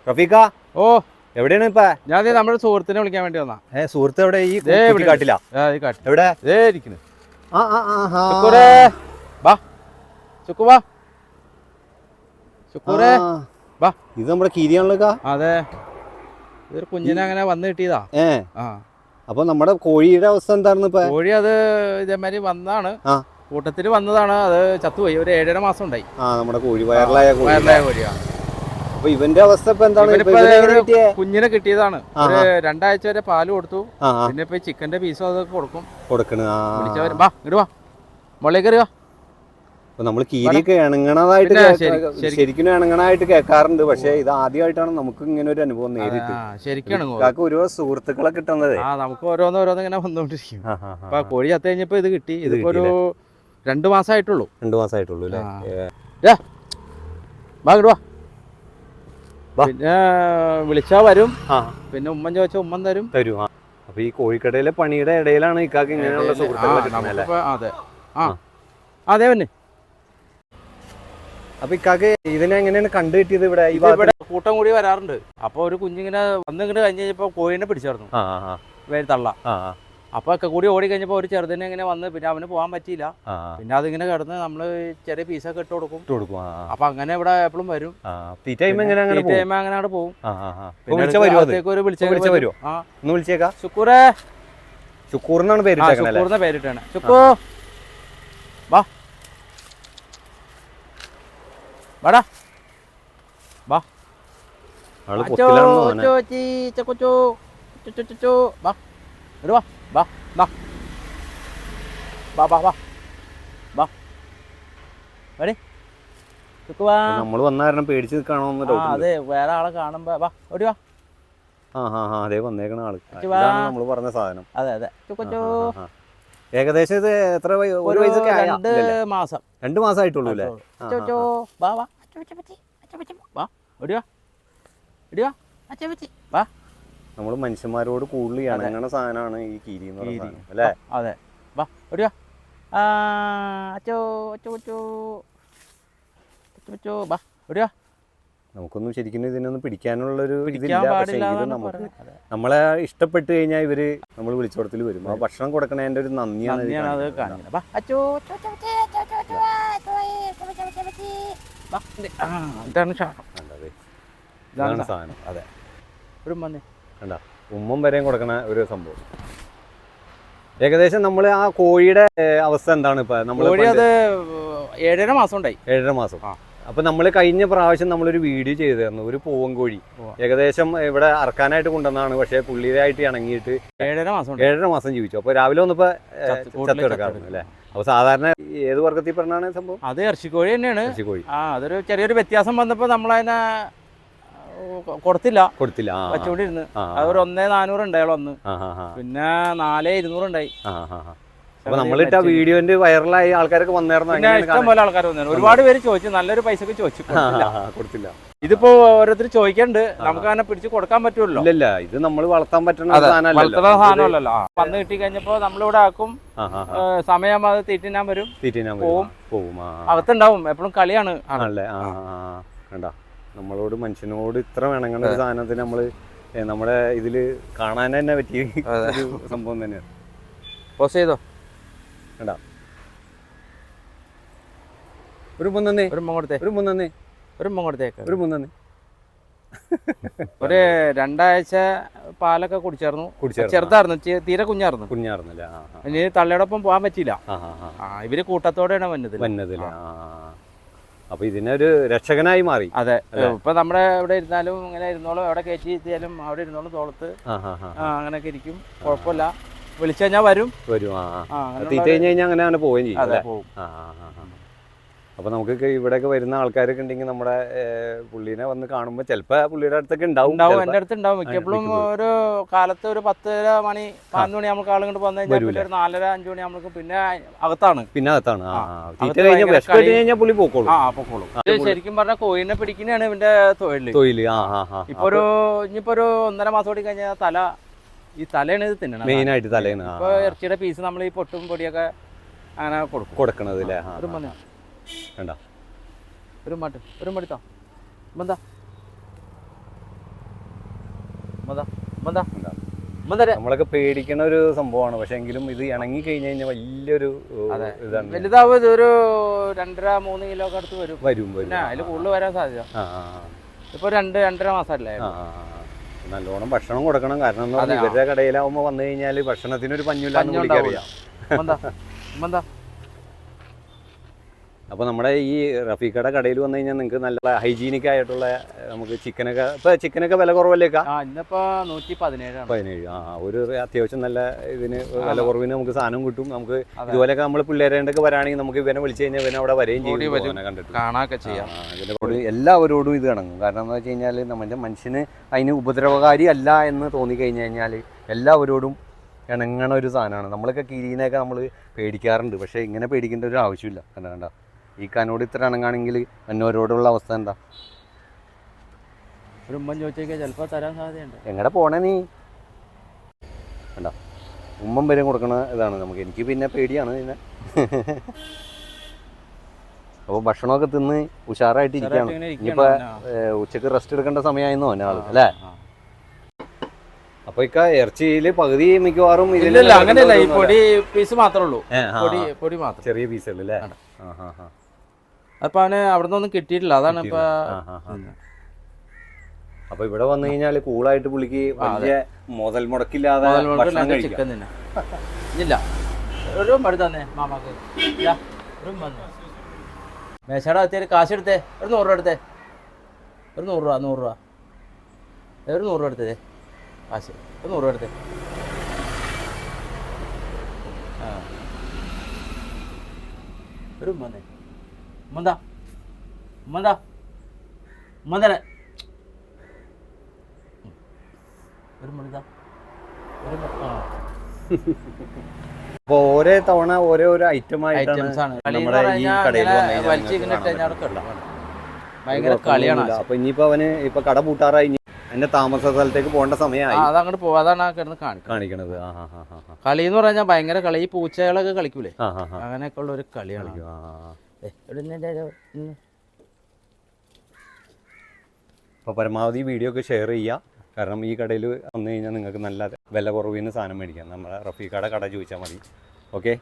റഫീഖ ഓ എവിടെയാണ് ഇപ്പൊ? ഞാൻ നമ്മുടെ സുഹൃത്തിനെ വിളിക്കാൻ വേണ്ടി വന്നാ. സുഹൃത്ത് എവിടെ? ഈ കാട്ടില്ല എവിടെ? ഇത് നമ്മുടെ കീരിയാണല്ലോ. അതെ, ഇതൊരു കുഞ്ഞിനെ അങ്ങനെ വന്ന് കിട്ടിയതാ. അപ്പൊ നമ്മുടെ കോഴിയുടെ അവസ്ഥ എന്തായിരുന്നു ഇപ്പൊ? കോഴി അത് ഇതേമാതിരി വന്നതാണ്, കൂട്ടത്തിൽ വന്നതാണ്. അത് ചത്തുപോയി. ഒരു 7.5 മാസം ഉണ്ടായി. നമ്മുടെ കോഴി വയറിലായ കോഴിയാണ്. അപ്പൊ ഇവന്റെ അവസ്ഥ ഇപ്പൊ എന്താണ്? കുഞ്ഞിനെ കിട്ടിയതാണ്. 2 ആഴ്ച വരെ പാല് കൊടുത്തു. പിന്നെ ഇപ്പൊ ചിക്കന്റെ പീസും അതൊക്കെ കൊടുക്കണം. ഇടുവാ മുളക് കയറിയോ. നമ്മൾ കീരിയൊക്കെ ഇണങ്ങണതായിട്ട് ശരിക്കും ഇണങ്ങണായിട്ട് കേൾക്കാറുണ്ട്. പക്ഷെ ഇത് ആദ്യമായിട്ടാണ് നമുക്ക് ഇങ്ങനെ ഒരു അനുഭവം നേരിട്ട്. ശരിക്കും ഓരോ സുഹൃത്തുക്കളെ കിട്ടുന്നത്. നമുക്ക് ഓരോന്ന് ഇങ്ങനെ വന്നോണ്ടിരിക്കും. അപ്പൊ കോഴി ചത്ത് കഴിഞ്ഞപ്പോ ഇത് കിട്ടി. ഇതിപ്പോ ഒരു 2 മാസമായിട്ടുള്ളൂ. 2 മാസമായിട്ടുള്ളൂ അല്ലേ? പിന്നെ വിളിച്ചാ വരും. പിന്നെ ഉമ്മൻ ചോദിച്ചാൽ ഉമ്മൻ തരും. അപ്പൊ ഈ കോഴിക്കടയിലെ പണിയുടെ ഇടയിലാണ് ഇക്കാക്ക് ഇങ്ങനെയുള്ള സുഹൃത്തുക്കളെ കിട്ടുന്നത്. അതെ അതെ പിന്നെ അപ്പൊ ഇക്കാക്ക് ഇതിനെ എങ്ങനെയാണ് കണ്ടു കിട്ടിയത്? ഇവിടെ കൂട്ടം കൂടി വരാറുണ്ട്. അപ്പൊ ഒരു കുഞ്ഞിങ്ങനെ വന്നിങ്ങോട്ട് കഴിഞ്ഞ് കഴിഞ്ഞപ്പോ കോഴിനെ പിടിച്ചായിരുന്നു തള്ള. അപ്പൊ ഒക്കെ കൂടി ഓടി കഴിഞ്ഞപ്പോ ഒരു ചെറുതിനെ ഇങ്ങനെ വന്ന്, പിന്നെ അവന് പോകാൻ പറ്റിയില്ല. പിന്നെ അതിങ്ങനെ കിടന്ന് നമ്മള് ചെറിയ പീസൊക്കെ ഇട്ട് കൊടുക്കും. അപ്പൊ അങ്ങനെ ഇവിടെ എപ്പോഴും വരും. അങ്ങനെ പോകും. ശുക്കൂറിനാണ് പേരിട്ടാണ്. ശുക്കൂർ വാ വാടാ വാ. നമ്മള് വന്ന കാരണം പേടിച്ച് നിൽക്കണോന്ന്. അതെ, വേറെ ആളെ കാണുമ്പോ വാ ഓടി വാ. അതേ വന്നേക്കണ ആള് നമ്മള് പറഞ്ഞ സാധനം. അതെ അതെ. ഏകദേശം ഇത് എത്ര ഒരു വയസ്സൊക്കെ? 2 മാസം. 2 മാസമായിട്ടുള്ളൂ അല്ലേ? നമ്മള് മനുഷ്യന്മാരോട് കൂടുതൽ ഇണങ്ങണ സാധനമാണ് ഈ കീരി എന്ന് പറയുന്നത് അല്ലേ? അതെ. വാ ഓടിയോ. നമുക്കൊന്നും ശരിക്കും ഇതിനൊന്നും പിടിക്കാനുള്ളൊരു നമ്മളെ ഇഷ്ടപ്പെട്ട് കഴിഞ്ഞാൽ ഇവര് നമ്മൾ വിളിച്ചോടത്തിൽ വരും. ആ ഭക്ഷണം കൊടുക്കണതിന്റെ ഒരു നന്ദിയാണ്. ഇതാണ് സാധനം. അതെ, ഉമ്മം വരെയും കൊടുക്കണ ഒരു സംഭവം. ഏകദേശം നമ്മൾ ആ കോഴിയുടെ അവസ്ഥ എന്താണ് ഇപ്പൊ? കോഴി അത് 7.5 മാസം ഉണ്ടായി. 7.5 മാസം. അപ്പൊ നമ്മള് കഴിഞ്ഞ പ്രാവശ്യം നമ്മളൊരു വീഡിയോ ചെയ്തിരുന്നു. ഒരു പൂവൻ കോഴി ഏകദേശം ഇവിടെ അറക്കാനായിട്ട് കൊണ്ടുവന്നാണ്. പക്ഷെ പുള്ളിയായിട്ട് ഇണങ്ങിയിട്ട് 7.5 മാസം ജീവിച്ചു. അപ്പൊ രാവിലെ വന്നപ്പോ ചത്തെടുക്കാറുണ്ട് അല്ലേ? അപ്പൊ സാധാരണ ഏത് വർഗത്തിൽ പറഞ്ഞാണ് സംഭവം? അത് ഇറച്ചിക്കോഴി തന്നെയാണ്. ഇറച്ചിക്കോഴി. അതൊരു ചെറിയൊരു വ്യത്യാസം വന്നപ്പോ നമ്മളതിനെ കൊടുത്തില്ല. വെച്ചോണ്ടിരുന്നു. അതൊരു 1,400 ഉണ്ടായാലും ഒന്ന്. പിന്നെ 4,200 ഉണ്ടായി. അപ്പൊ നമ്മളിട്ട വീഡിയോന്റെ വൈറലായി ആൾക്കാരൊക്കെ വന്നായിരുന്നു. ഇഷ്ടം പോലെ ആൾക്കാർ വന്നു. ഒരുപാട് പേര് ചോദിച്ചു, നല്ലൊരു പൈസക്ക് ചോദിച്ചു. കൊടുത്തില്ല. ഇതിപ്പോ ഓരോരുത്തർ ചോദിക്കണ്ട്, നമുക്ക് അങ്ങനെ പിടിച്ച് കൊടുക്കാൻ പറ്റുമല്ലോ? ഇല്ല, ഇത് നമ്മൾ വളർത്താൻ പറ്റുന്ന സാധനമല്ലല്ലോ. വന്ന് കിട്ടി കഴിഞ്ഞപ്പോ നമ്മളിവിടെ ആക്കും. സമയം അത് തീറ്റിനാൻ വരും, പോവും. അകത്തുണ്ടാവും. എപ്പോഴും കളിയാണ്. കണ്ടാ, നമ്മളോട് മനുഷ്യനോട് ഇത്ര വേണങ്ങുന്ന ഒരു സാധനത്തിന് നമ്മള് നമ്മുടെ ഇതില് കാണാൻ തന്നെ പറ്റിയ ഒരു സംഭവം തന്നെയാണ്. പോസ് ചെയ്തോ. കണ്ടാ, ഒരു 2 ആഴ്ച പാലൊക്കെ കുടിച്ചായിരുന്നു. ചെറുതായിരുന്നു, തീരെ കുഞ്ഞായിരുന്നു. ഇനി തള്ളയോടൊപ്പം പോകാൻ പറ്റിയില്ല. ഇവര് കൂട്ടത്തോടെയാണ് വന്നത്. അപ്പൊ ഇതിനൊരു രക്ഷകനായി മാറി. അതെ, ഇപ്പൊ നമ്മുടെ ഇവിടെ ഇരുന്നാലും ഇങ്ങനെ ഇരുന്നോളും. എവിടെ കയറ്റി ഇരുത്തിയാലും അവിടെ ഇരുന്നോളും. തോളത്ത് അങ്ങനെയൊക്കെ ഇരിക്കും. കുഴപ്പമില്ല. വിളിച്ചു കഴിഞ്ഞാൽ വരും. തീറ്റ കഴിഞ്ഞാൽ അങ്ങനെ പോവുകയും ചെയ്യും. അപ്പൊ നമുക്ക് ഇവിടെയൊക്കെ വരുന്ന ആൾക്കാരൊക്കെ ഉണ്ടെങ്കിൽ നമ്മുടെ പുള്ളീനെ വന്ന് കാണുമ്പോൾ ചിലപ്പോ പുള്ളിയുടെ അടുത്തൊക്കെ ഉണ്ടാവും. എന്റെ അടുത്ത് ഉണ്ടാവും. മിക്കപ്പോഴും ഒരു കാലത്ത് ഒരു 10 മണി 11 മണി നമുക്ക് ആളുകൾ വന്നു കഴിഞ്ഞാൽ പിന്നെ ഒരു 4:30-5 മണി നമുക്ക് പിന്നെ അകത്താണ്. പുള്ളി പോക്കോളും. ശരിക്കും പറഞ്ഞാൽ കോഴിനെ പിടിക്കുന്നതാണ് ഇവന്റെ തൊഴിൽ. ഇനിയിപ്പോ ഒരു 1.5 മാസം കൂടി കഴിഞ്ഞാൽ ഈ തലയാണ് ഇത് തിന്നണം. മെയിനായിട്ട് തലയാണ്. ഇപ്പൊ ഇറച്ചിയുടെ പീസ് നമ്മൾ ഈ പൊട്ടും പൊടിയൊക്കെ അങ്ങനെ കൊടുക്കണത് അല്ലേ? കണ്ട ഒരു മടുത്താ എന്താ നമ്മളൊക്കെ പേടിക്കുന്ന ഒരു സംഭവമാണ്. പക്ഷെ എങ്കിലും ഇത് ഇണങ്ങി കഴിഞ്ഞു കഴിഞ്ഞാൽ വലിയൊരു ഇതാണ്. വലുതാവും ഒരു 2.5-3 കിലോ ഒക്കെ അടുത്ത് വരും. പിന്നെ അതിൽ കൂടുതൽ വരാൻ സാധ്യത. ഇപ്പൊ 2-2.5 മാസമല്ലേ. നല്ലോണം ഭക്ഷണം കൊടുക്കണം. കാരണം ഇവരുടെ കടയിലാവുമ്പോ വന്നു കഴിഞ്ഞാല് ഭക്ഷണത്തിനൊരു പഞ്ഞില്ലാന്ന് അറിയാം. അപ്പോൾ നമ്മുടെ ഈ റഫീഖയുടെ കടയിൽ വന്നു കഴിഞ്ഞാൽ നിങ്ങൾക്ക് നല്ല ഹൈജീനിക് ആയിട്ടുള്ള നമുക്ക് ചിക്കനൊക്കെ ഇപ്പോൾ ചിക്കനൊക്കെ വില കുറവല്ലേക്കാ? ഇന്നിപ്പോൾ 117. ഒരു അത്യാവശ്യം നല്ല ഇതിന് വില കുറവിന് നമുക്ക് സാധനം കിട്ടും. നമുക്ക് ഇതുപോലെയൊക്കെ നമ്മൾ പിള്ളേരേണ്ടൊക്കെ വരാണെങ്കിൽ നമുക്ക് ഇവനെ വിളിച്ചു കഴിഞ്ഞാൽ ഇവനെ അവിടെ വരെയും ചെയ്യും, കണ്ടിട്ട് കാണാനൊക്കെ ചെയ്യാം. ഇതിനോട് എല്ലാവരോടും ഇത് ഇണങ്ങും. കാരണം എന്താ വെച്ച് കഴിഞ്ഞാൽ നമ്മുടെ മനുഷ്യന് അതിന് ഉപദ്രവകാരി അല്ല എന്ന് തോന്നിക്കഴിഞ്ഞ് കഴിഞ്ഞാൽ എല്ലാവരോടും ഇണങ്ങണ ഒരു സാധനമാണ്. നമ്മളൊക്കെ കിരീനെയൊക്കെ നമ്മൾ പേടിക്കാറുണ്ട്. പക്ഷേ ഇങ്ങനെ പേടിക്കേണ്ട ഒരു ആവശ്യമില്ല. കണ്ട ഈ കാനോട് ഇത്ര ഇണങ്ങാണെങ്കിൽ എന്നോരോടുള്ള അവസ്ഥ എന്താ? ഒരു ഉമ്മൻ ചോദിച്ചേക്കാ ചിലപ്പോൾ തരാൻ സാധ്യതയുണ്ട്. എങ്ങടെ പോണേ നീ? കണ്ട ഉമ്മൻ വരെ കൊടുക്കണ ഇതാണ് നമുക്ക്. എനിക്ക് പിന്നെ പേടിയാണ് പിന്നെ. അപ്പോൾ ഭക്ഷണമൊക്കെ തിന്ന് ഉഷാറായിട്ട് ഇരിക്കുകയാണ്. ഇനിയിപ്പോൾ ഉച്ചക്ക് റെസ്റ്റ് എടുക്കേണ്ട സമയമായിരുന്നു ഒരാൾ അല്ലേ? അപ്പൊ ഇറച്ചിയിൽ പകുതി മിക്കവാറും അങ്ങനെയല്ല, ഈ പൊടി പീസ് മാത്രമേ ഉള്ളൂ. പൊടി മാത്രം, ചെറിയ പീസുകൾ അല്ലേ? അപ്പൊ അവന് അവിടെ നിന്നൊന്നും കിട്ടിയിട്ടില്ല. അതാണ് ഇപ്പൊ. അപ്പൊ ഇവിടെ വന്നു കഴിഞ്ഞാല് കൂളായിട്ട് പുള്ളിക്ക് വലിയ മുതൽ മുടക്കില്ലാതെ ചിക്കൻ തന്നെ ഇല്ല. ഒരു മടി തന്നെ മാമാക്ക് മേശയുടെ അകത്തേക്ക് കാശ് എടുത്തേ. ഒരു 100 രൂപ എടുത്തേ. ഒരു 100 രൂപ 100 രൂപ ഒരു 100 രൂപ എടുത്തേ. കാശ് ഒരു 100 രൂപ എടുത്തേ. ഒരു ഉമ്മന്നെ ഉമ്മന്തര ഒരു മണിതാ. അപ്പൊ ഓരോ തവണ ഓരോരോ ഐറ്റംസ് ആണ് നമ്മുടെ ഈ കടയിൽ ഭയങ്കര കളിയാണ്. അപ്പൊ ഇനിയിപ്പോ അവന് ഇപ്പൊ കട പൂട്ടാറായി, എന്റെ താമസ സ്ഥലത്തേക്ക് പോകേണ്ട സമയമായി. അതങ്ങോട്ട് പോവാതാണ് കാണിക്കണത്. കളി എന്ന് പറഞ്ഞാൽ ഭയങ്കര കളി. ഈ പൂച്ചകളൊക്കെ കളിക്കൂലേ, അങ്ങനെയൊക്കെ ഉള്ള ഒരു കളിയാണ്. അപ്പോൾ പരമാവധി വീഡിയോ ഒക്കെ ഷെയർ ചെയ്യുക. കാരണം ഈ കടയിൽ വന്നു കഴിഞ്ഞാൽ നിങ്ങൾക്ക് നല്ല വില കുറവിന് സാധനം മേടിക്കാം. നമ്മളെ റഫീഖയുടെ കട ചോദിച്ചാൽ മതി. ഓക്കെ.